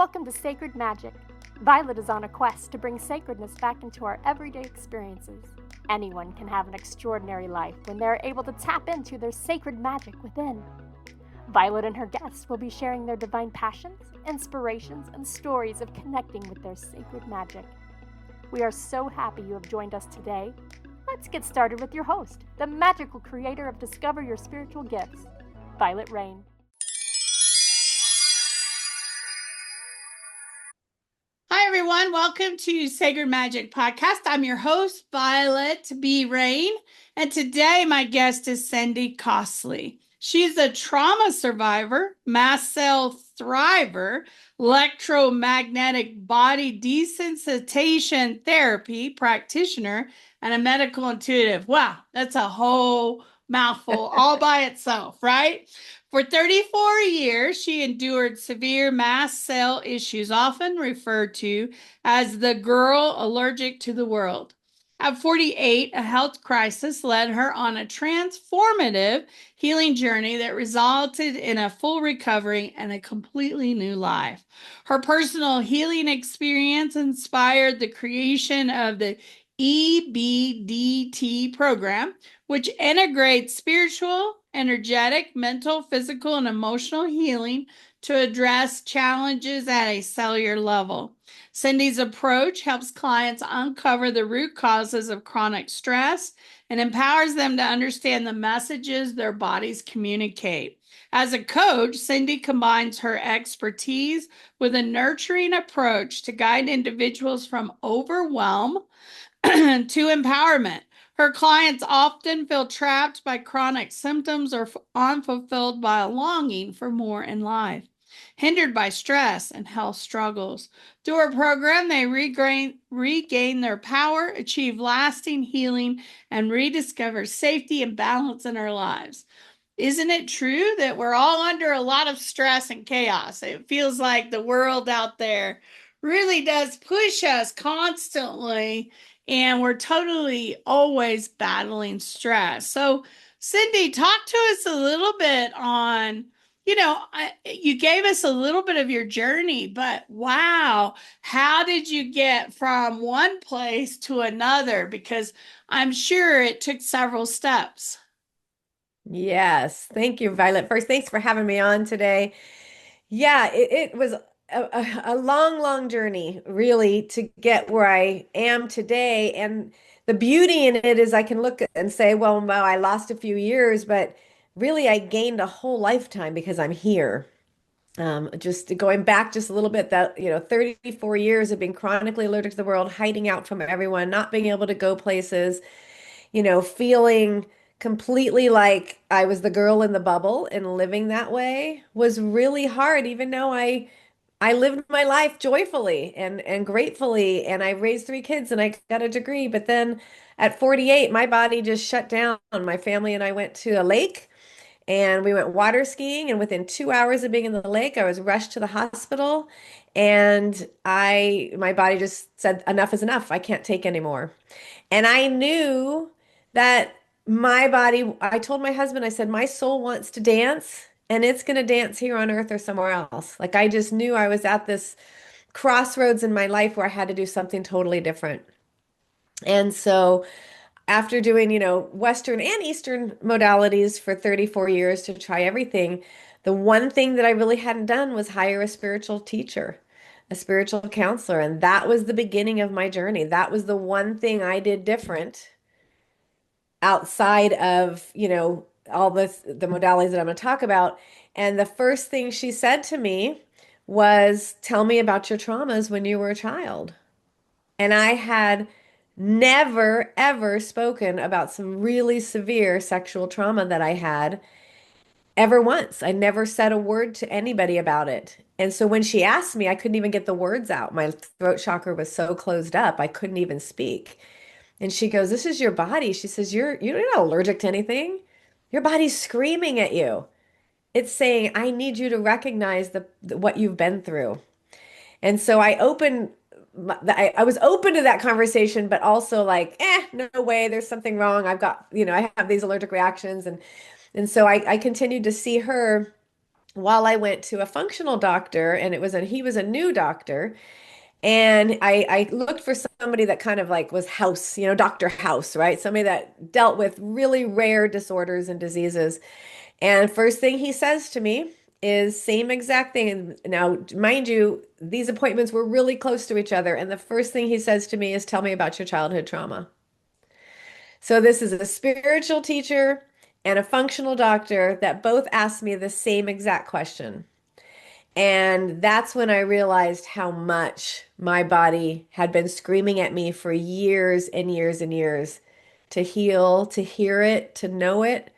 Welcome to Sacred Magic. Violet is on a quest to bring sacredness back into our everyday experiences. Anyone can have an extraordinary life when they are able to tap into their sacred magic within. Violet and her guests will be sharing their divine passions, inspirations, and stories of connecting with their sacred magic. We are so happy you have joined us today. Let's get started with your host, the magical creator of Discover Your Spiritual Gifts, Violet Rain. Hi, everyone. Welcome to Sacred Magic Podcast. I'm your host, Violet B. Rain, and today my guest is Cindy Costley. She's a trauma survivor, Mast Cell Thriver, electromagnetic body desensitization therapy practitioner, and a medical intuitive. Wow, that's a whole mouthful all by itself, right? For 34 years, she endured severe mast cell issues, often referred to as the girl allergic to the world. At 48, a health crisis led her on a transformative healing journey that resulted in a full recovery and a completely new life. Her personal healing experience inspired the creation of the EBDT program, which integrates spiritual, energetic, mental, physical, and emotional healing to address challenges at a cellular level. Cindy's approach helps clients uncover the root causes of chronic stress and empowers them to understand the messages their bodies communicate. As a coach, Cindy combines her expertise with a nurturing approach to guide individuals from overwhelm to empowerment. Her clients often feel trapped by chronic symptoms or unfulfilled by a longing for more in life, hindered by stress and health struggles. Through her program, they regain their power, achieve lasting healing, and rediscover safety and balance in our lives. Isn't it true that we're all under a lot of stress and chaos? It feels like the world out there really does push us constantly, and we're totally always battling stress. So, Cindy, talk to us a little bit on, you gave us a little bit of your journey, but wow, how did you get from one place to another? Because I'm sure it took several steps. Yes. Thank you, Violet. First, thanks for having me on today. Yeah, it was a long, long journey, really, to get where I am today. And the beauty in it is I can look and say, well, wow, I lost a few years, but really I gained a whole lifetime because I'm here. Just going back just a little bit, that 34 years of being chronically allergic to the world, hiding out from everyone, not being able to go places, feeling completely like I was the girl in the bubble and living that way was really hard, even though I lived my life joyfully and gratefully, and I raised three kids and I got a degree. But then at 48, my body just shut down. My family and I went to a lake and we went water skiing, and within 2 hours of being in the lake, I was rushed to the hospital, and my body just said, enough is enough. I can't take anymore. And I knew that my body, I told my husband, I said, my soul wants to dance and it's going to dance here on earth or somewhere else. Like I just knew I was at this crossroads in my life where I had to do something totally different. And so after doing, Western and Eastern modalities for 34 years to try everything, the one thing that I really hadn't done was hire a spiritual teacher, a spiritual counselor. And that was the beginning of my journey. That was the one thing I did different outside of, all the modalities that I'm going to talk about. And the first thing she said to me was, tell me about your traumas when you were a child. And I had never, ever spoken about some really severe sexual trauma that I had ever once. I never said a word to anybody about it. And so when she asked me, I couldn't even get the words out. My throat chakra was so closed up, I couldn't even speak. And she goes, "This is your body." She says, "You're not allergic to anything. Your body's screaming at you. It's saying, I need you to recognize what you've been through." And so I was open to that conversation, but also like, no way, there's something wrong. I have these allergic reactions. And so I continued to see her while I went to a functional doctor, and he was a new doctor. And I looked for somebody that kind of like was house, Dr. House, right? Somebody that dealt with really rare disorders and diseases. And first thing he says to me is same exact thing. And now, mind you, these appointments were really close to each other. And the first thing he says to me is, tell me about your childhood trauma. So this is a spiritual teacher and a functional doctor that both asked me the same exact question. And that's when I realized how much my body had been screaming at me for years and years and years to heal, to hear it, to know it.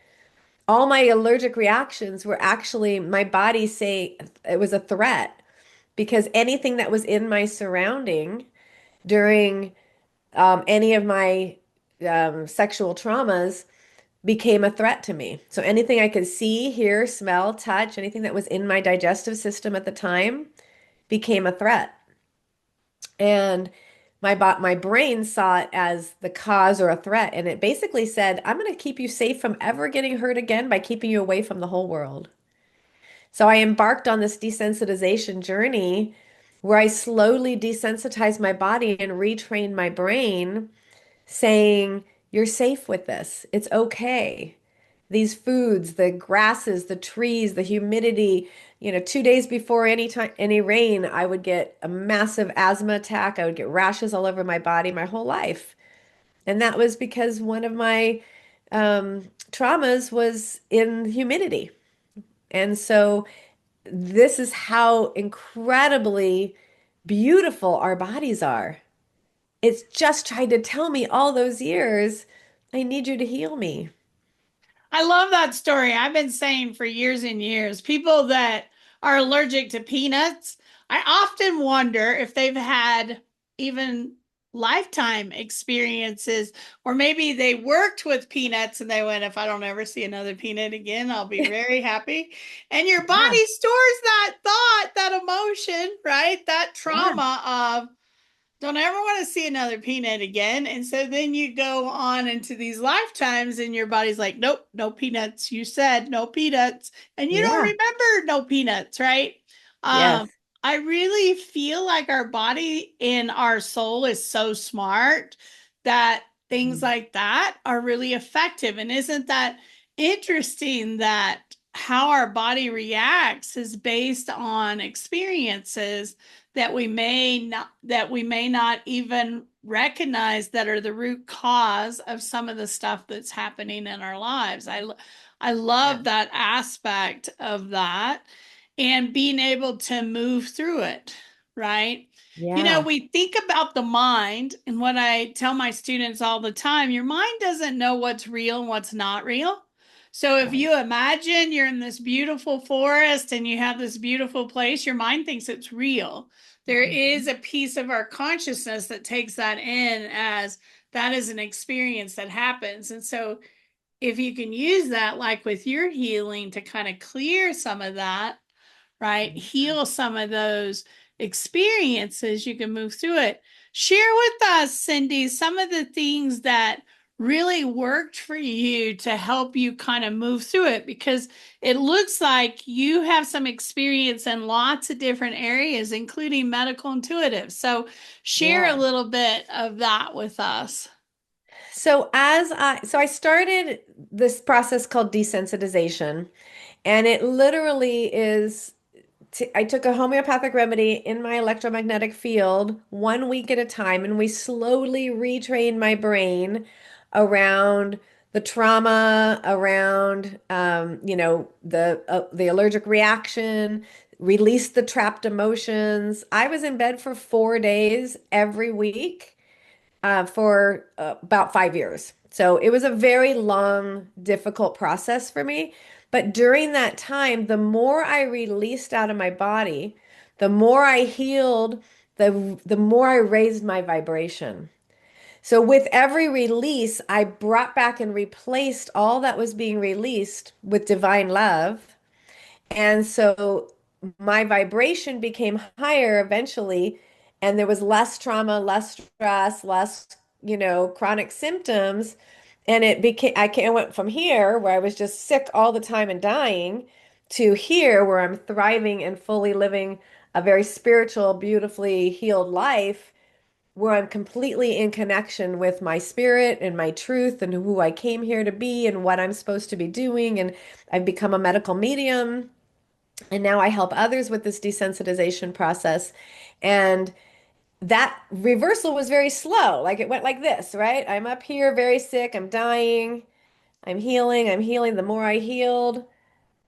All my allergic reactions were actually my body say it was a threat because anything that was in my surrounding during any of my sexual traumas became a threat to me. So anything I could see, hear, smell, touch, anything that was in my digestive system at the time became a threat. And my brain saw it as the cause or a threat. And it basically said, I'm going to keep you safe from ever getting hurt again by keeping you away from the whole world. So I embarked on this desensitization journey where I slowly desensitized my body and retrained my brain, saying, you're safe with this. It's okay. These foods, the grasses, the trees, the humidity, 2 days before any rain, I would get a massive asthma attack. I would get rashes all over my body my whole life. And that was because one of my traumas was in humidity. And so this is how incredibly beautiful our bodies are. It's just tried to tell me all those years, I need you to heal me. I love that story. I've been saying for years and years, people that are allergic to peanuts, I often wonder if they've had even lifetime experiences, or maybe they worked with peanuts and they went, if I don't ever see another peanut again, I'll be very happy. And your Yeah, body stores that thought, that emotion, right? That yeah, trauma of, don't ever want to see another peanut again. And so then you go on into these lifetimes and your body's like, nope, no peanuts. You said no peanuts. And you don't yeah, remember no peanuts, right? yes, Um, I really feel like our body and our soul is so smart that things like that are really effective. And isn't that interesting that how our body reacts is based on experiences that we may not even recognize that are the root cause of some of the stuff that's happening in our lives. I yeah, love that aspect of that and being able to move through it, right? yeah, We think about the mind, and what I tell my students all the time, your mind doesn't know what's real and what's not real. So if right. you imagine you're in this beautiful forest and you have this beautiful place, your mind thinks it's real. There is Mhm. a piece of our consciousness that takes that in as that is an experience that happens. And so if you can use that, like with your healing, to kind of clear some of that, right? Heal some of those experiences, you can move through it. Share with us, Cindy, some of the things that really worked for you to help you kind of move through it, because it looks like you have some experience in lots of different areas, including medical intuitive. So share a Yeah. little bit of that with us. So I started this process called desensitization, and it literally is I took a homeopathic remedy in my electromagnetic field 1 week at a time, and we slowly retrained my brain around the trauma, around the allergic reaction, released the trapped emotions. I was in bed for 4 days every week for about 5 years. So it was a very long, difficult process for me. But during that time, the more I released out of my body, the more I healed, the more I raised my vibration. So with every release, I brought back and replaced all that was being released with divine love. And so my vibration became higher eventually, and there was less trauma, less stress, less, chronic symptoms. And it became, I went from here where I was just sick all the time and dying to here where I'm thriving and fully living a very spiritual, beautifully healed life where I'm completely in connection with my spirit and my truth and who I came here to be and what I'm supposed to be doing. And I've become a medical medium. And now I help others with this desensitization process. And that reversal was very slow. Like it went like this, right? I'm up here very sick. I'm dying. I'm healing. I'm healing. The more I healed,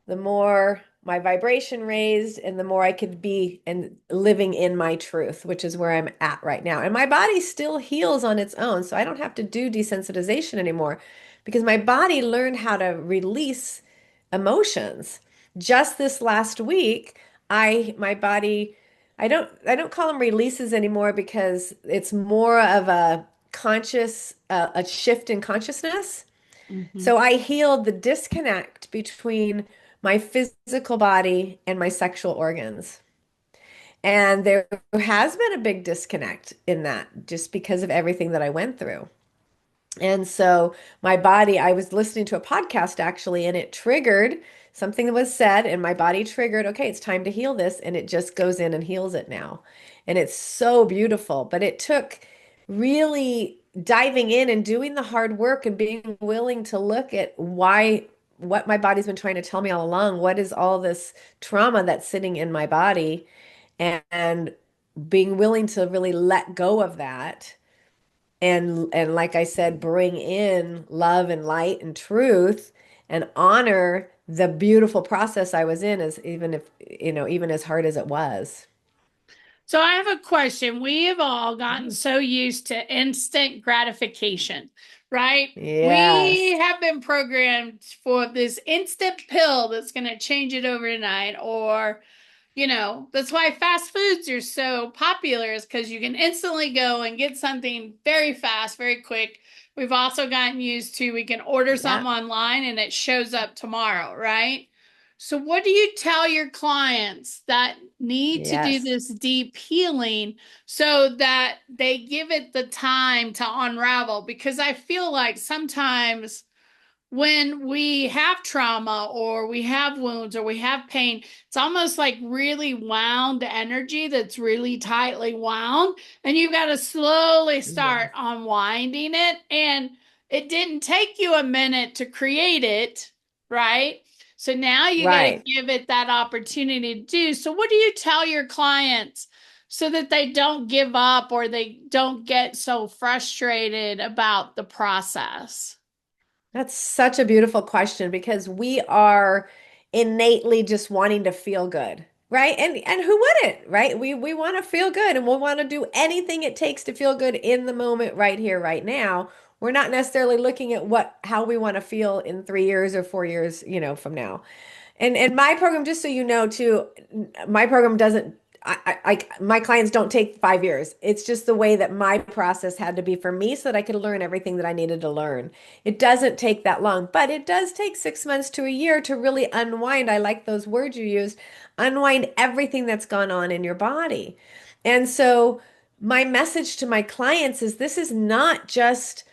the more my vibration raised and the more I could be and living in my truth, which is where I'm at right now. And my body still heals on its own. So I don't have to do desensitization anymore because my body learned how to release emotions. Just this last week, my body I don't call them releases anymore because it's more of a conscious a shift in consciousness. Mhm. So I healed the disconnect between my physical body and my sexual organs. And there has been a big disconnect in that just because of everything that I went through. And so my body, I was listening to a podcast actually, and it triggered something that was said, and my body triggered, okay, it's time to heal this. And it just goes in and heals it now. And it's so beautiful. But it took really diving in and doing the hard work and being willing to look at what my body's been trying to tell me all along. What is all this trauma that's sitting in my body? And being willing to really let go of that and like I said, bring in love and light and truth and honor the beautiful process I was in as even if, even as hard as it was. So I have a question. We have all gotten so used to instant gratification, right? We Yes. have been programmed for this instant pill that's going to change it overnight, or that's why fast foods are so popular, is because you can instantly go and get something very fast, very quick. We've also gotten used to we can order Yeah. something online and it shows up tomorrow, right? So, what do you tell your clients that need to do Yes. this deep healing so that they give it the time to unravel? Because I feel like sometimes when we have trauma or we have wounds or we have pain, it's almost like really wound energy that's really tightly wound. And you've got to slowly Yes. start unwinding it. And it didn't take you a minute to create it, right? So now you got to Right. give it that opportunity to do. So, what do you tell your clients so that they don't give up or they don't get so frustrated about the process? That's such a beautiful question because we are innately just wanting to feel good, right? And who wouldn't, right? We want to feel good and we want to do anything it takes to feel good in the moment right here, right now. We're not necessarily looking at how we want to feel in 3 years or 4 years, from now. And my program, just so you know, too, my program doesn't. My clients don't take 5 years. It's just the way that my process had to be for me, so that I could learn everything that I needed to learn. It doesn't take that long, but it does take 6 months to a year to really unwind. I like those words you used. Unwind everything that's gone on in your body. And so my message to my clients is this is not just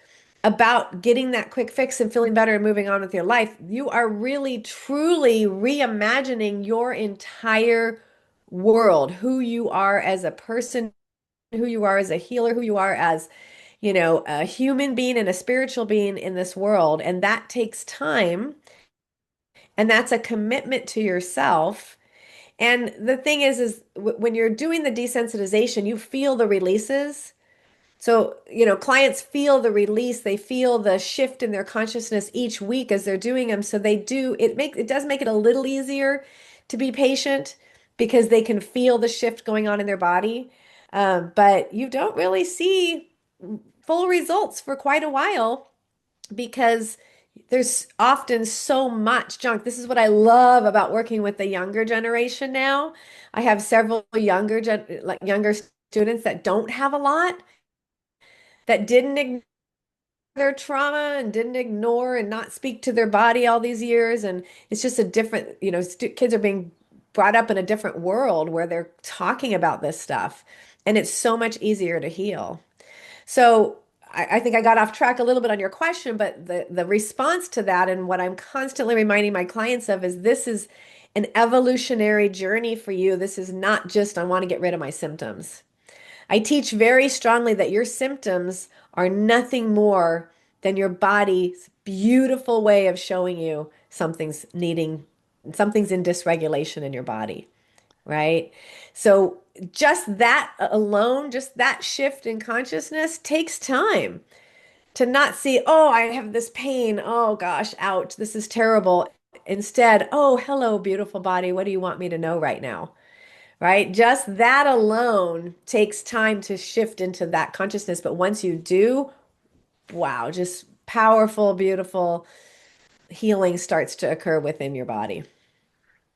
about getting that quick fix and feeling better and moving on with your life. You are really, truly reimagining your entire world, who you are as a person, who you are as a healer, who you are as, a human being and a spiritual being in this world. And that takes time. And that's a commitment to yourself. And the thing is when you're doing the desensitization, you feel the releases. So, clients feel the release, they feel the shift in their consciousness each week as they're doing them. So it does make it a little easier to be patient because they can feel the shift going on in their body. But you don't really see full results for quite a while because there's often so much junk. This is what I love about working with the younger generation now. I have several younger students that don't have a lot, that didn't ignore their trauma and didn't ignore and not speak to their body all these years. And it's just a different, kids are being brought up in a different world where they're talking about this stuff. And it's so much easier to heal. So I think I got off track a little bit on your question, but the response to that and what I'm constantly reminding my clients of is this is an evolutionary journey for you. This is not just, I want to get rid of my symptoms. I teach very strongly that your symptoms are nothing more than your body's beautiful way of showing you something's in dysregulation in your body, right? So just that alone, just that shift in consciousness takes time to not see, oh, I have this pain. Oh gosh, ouch, this is terrible. Instead, oh, hello, beautiful body. What do you want me to know right now? Right? Just that alone takes time to shift into that consciousness. But once you do, wow, just powerful, beautiful healing starts to occur within your body.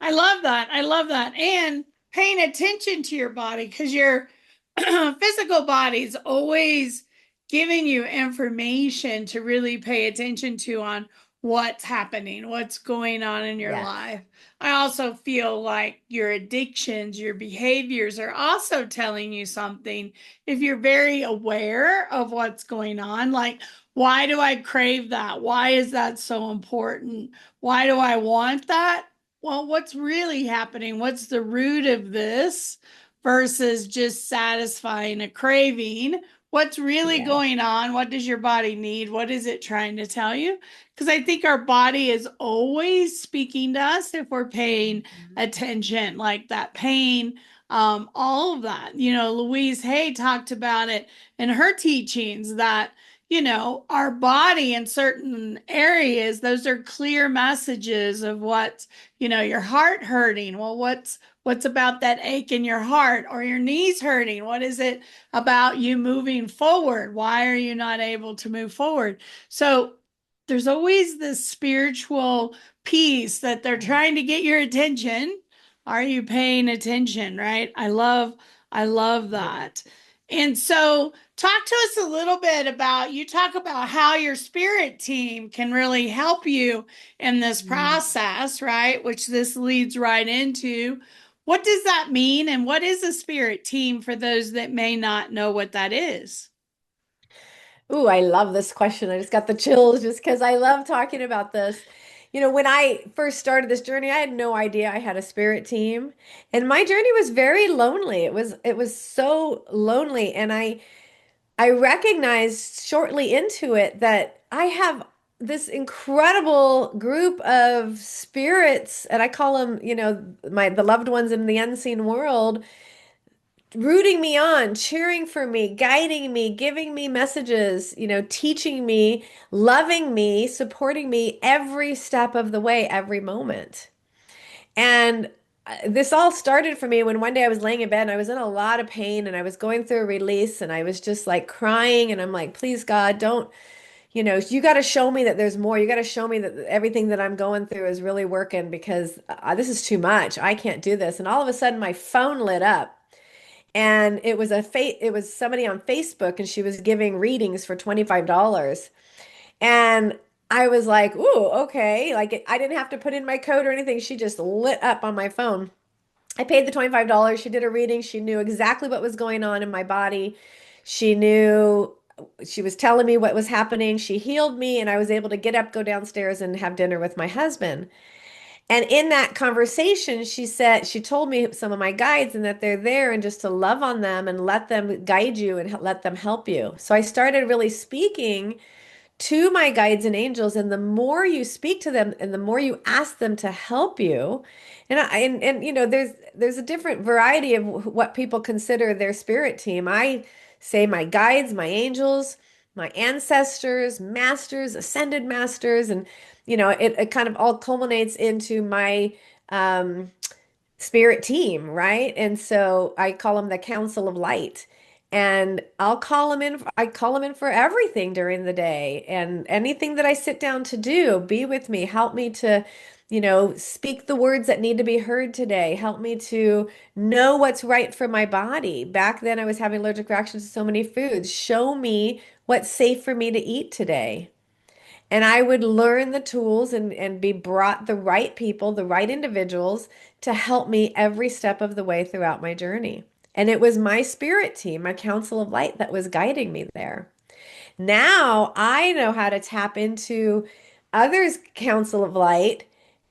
I love that. I love that. And paying attention to your body, because your physical body's always giving you information to really pay attention to on what's happening, what's going on in your Yes. life. I also feel like your addictions, your behaviors are also telling you something if you're very aware of what's going on. Like, why do I crave that? Why is that so important? Why do I want that? Well, what's really happening? What's the root of this versus just satisfying a craving? What's really Yes. going on? What does your body need? What is it trying to tell you? Because I think our body is always speaking to us if we're paying Mhm. attention, like that pain, all of that. Louise Hay talked about it in her teachings that our body in certain areas, those are clear messages of what's your heart hurting. Well, what's about that ache in your heart, or your knees hurting? What is it about you moving forward? Why are you not able to move forward? So there's always this spiritual piece that they're trying to get your attention. Are you paying attention? Right? I love Yeah. that. And so talk to us a little bit about, you talk about how your spirit team can really help you in this Mm. process, right? Which this leads right into. What does that mean? And what is a spirit team for those that may not know what that is? Ooh, I love this question. I just got the chills just because I love talking about this. When I first started this journey, I had no idea I had a spirit team, and my journey was very lonely. It was so lonely, and I recognized shortly into it that I have this incredible group of spirits, and I call them, the loved ones in the unseen world, rooting me on, cheering for me, guiding me, giving me messages, teaching me, loving me, supporting me every step of the way, every moment. And this all started for me when one day I was laying in bed and I was in a lot of pain and I was going through a release and I was just like crying and I'm like, please God, don't, you got to show me that there's more. You got to show me that everything that I'm going through is really working because this is too much. I can't do this. And all of a sudden my phone lit up and it was somebody on Facebook and she was giving readings for $25. And I was like, "Ooh, okay." Like I didn't have to put in my code or anything. She just lit up on my phone. I paid the $25. She did a reading. She knew exactly what was going on in my body. She knew she was telling me what was happening. She healed me and I was able to get up, go downstairs and have dinner with my husband. And in that conversation, she told me some of my guides and that they're there and just to love on them and let them guide you and let them help you. So I started really speaking to my guides and angels, and the more you speak to them and the more you ask them to help you, there's a different variety of what people consider their spirit team. I say my guides, my angels, my ancestors, masters, ascended masters, and it kind of all culminates into my um spirit team, right? And so I call them the Council of Light. And I call them in for everything during the day and anything that I sit down to do, be with me, help me to, speak the words that need to be heard today, help me to know what's right for my body. Back then I was having allergic reactions to so many foods. Show me what's safe for me to eat today. And I would learn the tools and be brought the right people, the right individuals to help me every step of the way throughout my journey. And it was my spirit team, my Council of Light, that was guiding me there. Now I know how to tap into others' Council of Light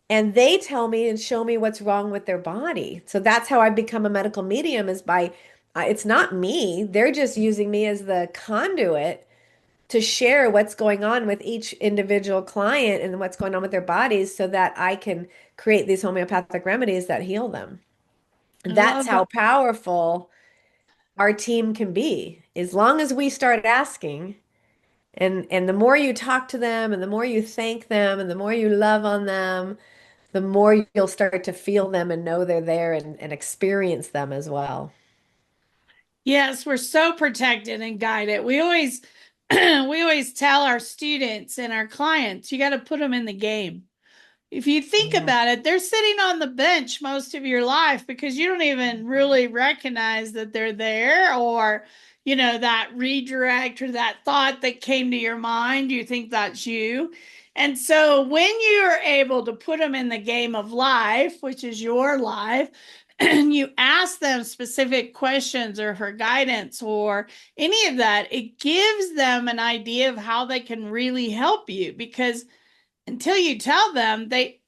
and they tell me and show me what's wrong with their body. So that's how I become a medical medium, is by it's not me. They're just using me as the conduit to share what's going on with each individual client and what's going on with their bodies so that I can create these homeopathic remedies that heal them. I That's love how it. powerful our team can be. As long as we start asking, and the more you talk to them and the more you thank them and the more you love on them, the more you'll start to feel them and know they're there and experience them as well. Yes, we're so protected and guided. We always we always tell our students and our clients, you got to put them in the game. If you think Yeah. about it, they're sitting on the bench most of your life because you don't even really recognize that they're there, or, that redirect or that thought that came to your mind, you think that's you. And so when you're able to put them in the game of life, which is your life, and you ask them specific questions or for guidance or any of that, it gives them an idea of how they can really help you, because until you tell them, they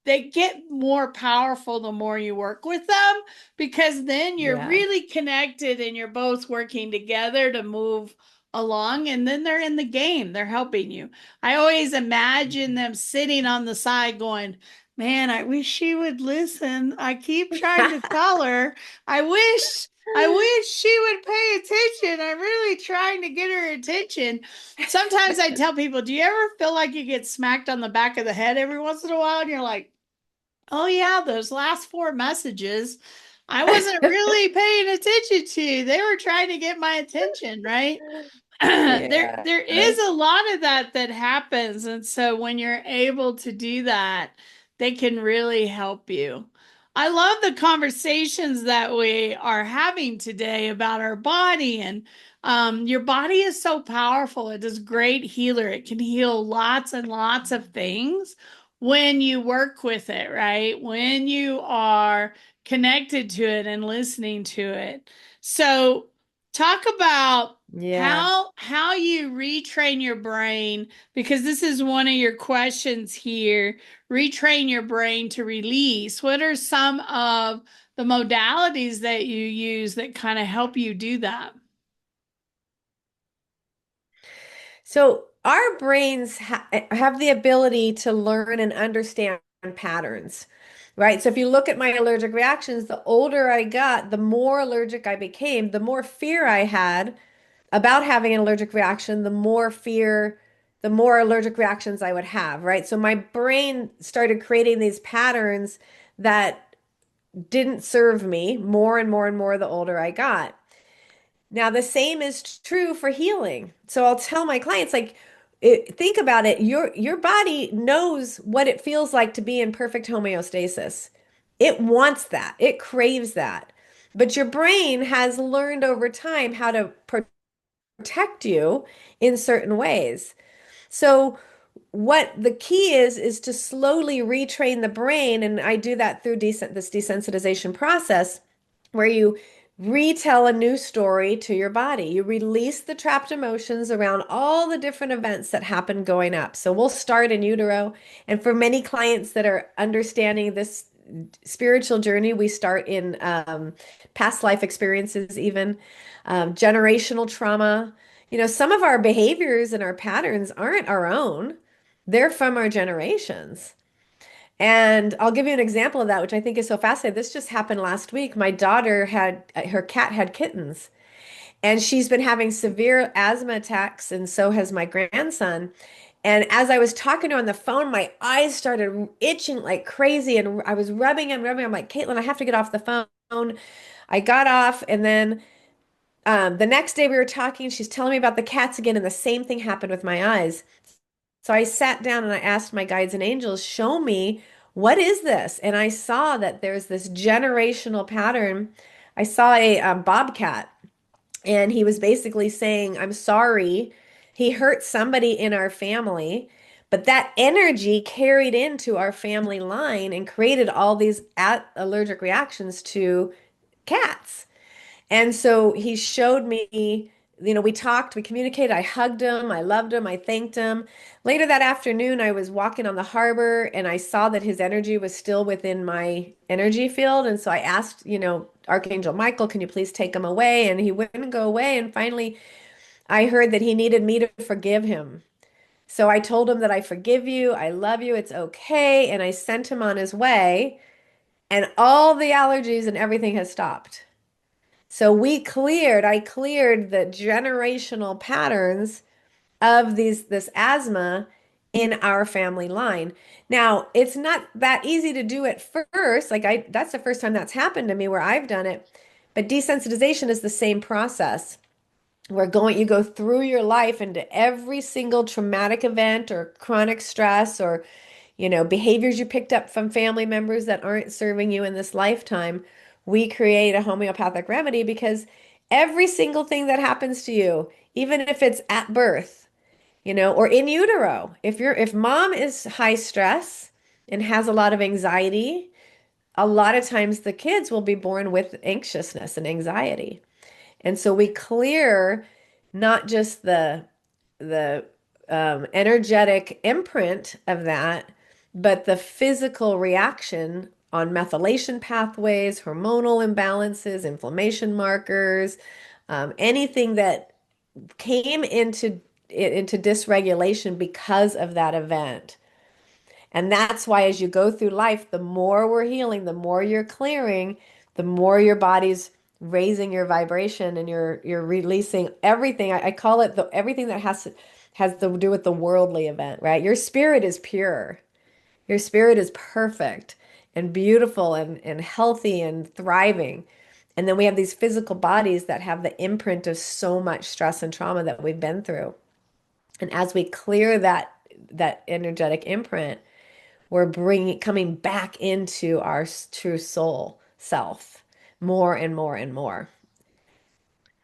get more powerful the more you work with them, because then you're Yeah. really connected and you're both working together to move along, and then they're in the game, they're helping you. I always imagine them sitting on the side going, man, I wish she would listen. I keep trying to tell her. I wish she would pay attention. I'm really trying to get her attention. Sometimes I tell people, do you ever feel like you get smacked on the back of the head every once in a while? And you're like, oh, yeah, those last four messages, I wasn't really paying attention to. They were trying to get my attention, right? there Yeah. there is a lot of that happens, and so when you're able to do that, they can really help you. I love the conversations that we are having today about our body, and your body is so powerful. It is a great healer. It can heal lots and lots of things when you work with it, right? When you are connected to it and listening to it. So talk about Yeah. how you retrain your brain, because this is one of your questions here. Retrain your brain to release. What are some of the modalities that you use that kind of help you do that? So our brains have the ability to learn and understand patterns, right? So if you look at my allergic reactions, the older I got, the more allergic I became, the more fear I had about having an allergic reaction, the more allergic reactions I would have, right? So my brain started creating these patterns that didn't serve me more and more and more the older I got. Now, the same is true for healing. So I'll tell my clients, like, think about it. Your body knows what it feels like to be in perfect homeostasis. It wants that. It craves that. But your brain has learned over time how to protect you in certain ways. So what the key is to slowly retrain the brain, and I do that through this desensitization process, where you retell a new story to your body. You release the trapped emotions around all the different events that happen going up. So we'll start in utero, and for many clients that are understanding this spiritual journey, we start in past life experiences, even generational trauma. Some of our behaviors and our patterns aren't our own. They're from our generations. And I'll give you an example of that, which I think is so fascinating. This just happened last week. My daughter her cat had kittens, and she's been having severe asthma attacks, and so has my grandson. And as I was talking to her on the phone, my eyes started itching like crazy, and I was rubbing and rubbing. I'm like, Caitlin, I have to get off the phone. I got off, and then the next day we were talking. She's telling me about the cats again, and the same thing happened with my eyes. So I sat down and I asked my guides and angels, show me, what is this? And I saw that there's this generational pattern. I saw a bobcat, and he was basically saying, I'm sorry, he hurt somebody in our family, but that energy carried into our family line and created all these allergic reactions to cats. And so he showed me we talked, we communicated. I hugged him, I loved him, I thanked him. Later that afternoon, I was walking on the harbor and I saw that his energy was still within my energy field. And so I asked, Archangel Michael, can you please take him away? And he wouldn't go away. And finally, I heard that he needed me to forgive him. So I told him that I forgive you, I love you, it's okay. And I sent him on his way, and all the allergies and everything has stopped. So I cleared the generational patterns of this asthma in our family line. Now, it's not that easy to do at first. That's the first time that's happened to me where I've done it. But desensitization is the same process. You go through your life into every single traumatic event or chronic stress or, behaviors you picked up from family members that aren't serving you in this lifetime. We create a homeopathic remedy because every single thing that happens to you, even if it's at birth, or in utero, if mom is high stress and has a lot of anxiety, a lot of times the kids will be born with anxiousness and anxiety. And so we clear not just the energetic imprint of that, but the physical reaction on methylation pathways, hormonal imbalances, inflammation markers, anything that came into dysregulation because of that event. And that's why as you go through life, the more we're healing, the more you're clearing, the more your body's raising your vibration and you're releasing everything. I call it everything that has to do with the worldly event, right? Your spirit is pure. Your spirit is perfect and beautiful and healthy and thriving. And then we have these physical bodies that have the imprint of so much stress and trauma that we've been through. And as we clear that energetic imprint, we're coming back into our true soul self more and more and more.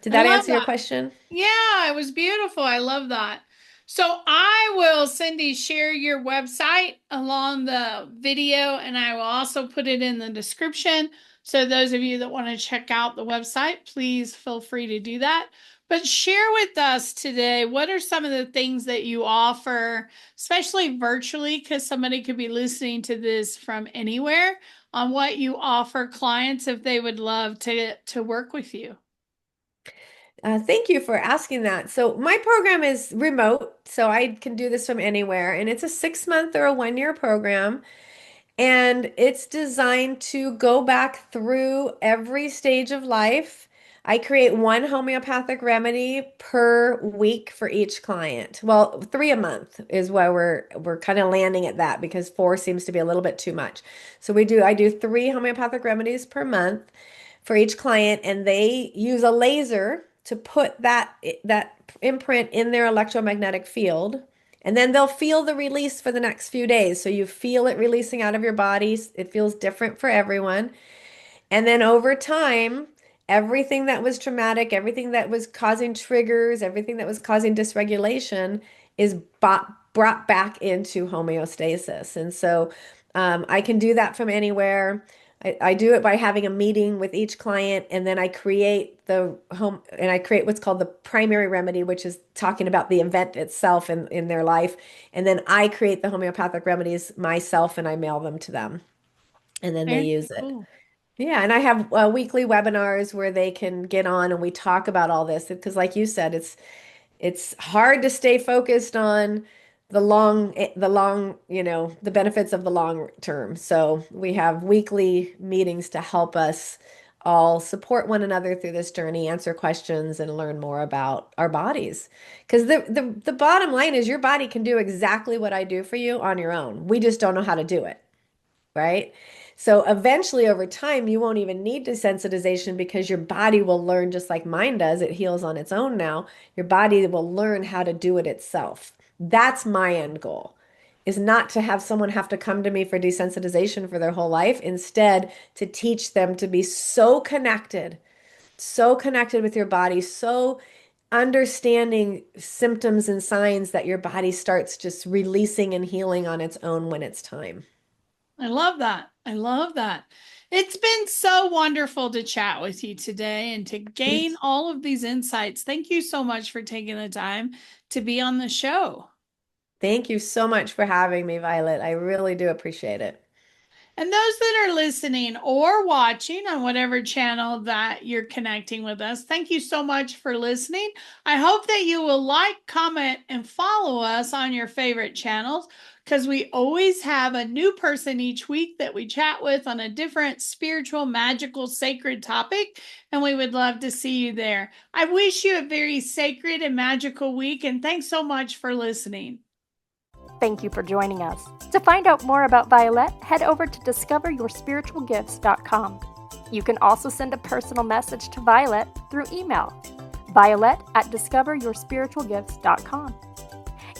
Did I that love answer your that. question? Yeah, it was beautiful. I love that. So I will, Cindy, share your website along the video, and I will also put it in the description. So those of you that want to check out the website, please feel free to do that. But share with us today, what are some of the things that you offer, especially virtually, because somebody could be listening to this from anywhere, on what you offer clients if they would love to work with you. Thank you for asking that. So my program is remote, so I can do this from anywhere, and it's a 6 month or a 1 year program. And it's designed to go back through every stage of life. I create one homeopathic remedy per week for each client. Well, 3 a month is why we're kind of landing at that because 4 seems to be a little bit too much. So I do 3 homeopathic remedies per month for each client, and they use a laser to put that imprint in their electromagnetic field. And then they'll feel the release for the next few days. So you feel it releasing out of your body. It feels different for everyone. And then over time, everything that was traumatic, everything that was causing triggers, everything that was causing dysregulation is brought back into homeostasis. And so I can do that from anywhere. I do it by having a meeting with each client, and then I create what's called the primary remedy, which is talking about the event itself in their life. And then I create the homeopathic remedies myself and I mail them to them, and then they Very use it. cool. Yeah, and I have weekly webinars where they can get on and we talk about all this because, like you said, it's hard to stay focused on the benefits of the long term. So we have weekly meetings to help us all support one another through this journey, answer questions, and learn more about our bodies. Because the bottom line is your body can do exactly what I do for you on your own. We just don't know how to do it, right? So eventually, over time, you won't even need desensitization because your body will learn just like mine does. It heals on its own now. Your body will learn how to do it itself. That's my end goal, is not to have someone have to come to me for desensitization for their whole life. Instead, to teach them to be so connected with your body, so understanding symptoms and signs that your body starts just releasing and healing on its own when it's time. I love that. I love that. It's been so wonderful to chat with you today and to gain all of these insights. Thank you so much for taking the time to be on the show. Thank you so much for having me, Violet. I really do appreciate it. And those that are listening or watching on whatever channel that you're connecting with us, thank you so much for listening. I hope that you will like, comment, and follow us on your favorite channels, because we always have a new person each week that we chat with on a different spiritual, magical, sacred topic, and we would love to see you there. I wish you a very sacred and magical week, and thanks so much for listening. Thank you for joining us. To find out more about Violet, head over to discoveryourspiritualgifts.com. You can also send a personal message to Violet through email, violet@discoveryourspiritualgifts.com.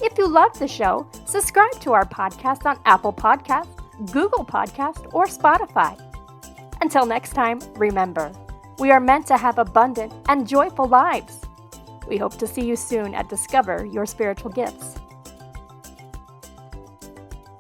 If you love the show, subscribe to our podcast on Apple Podcasts, Google Podcasts, or Spotify. Until next time, remember, we are meant to have abundant and joyful lives. We hope to see you soon at Discover Your Spiritual Gifts.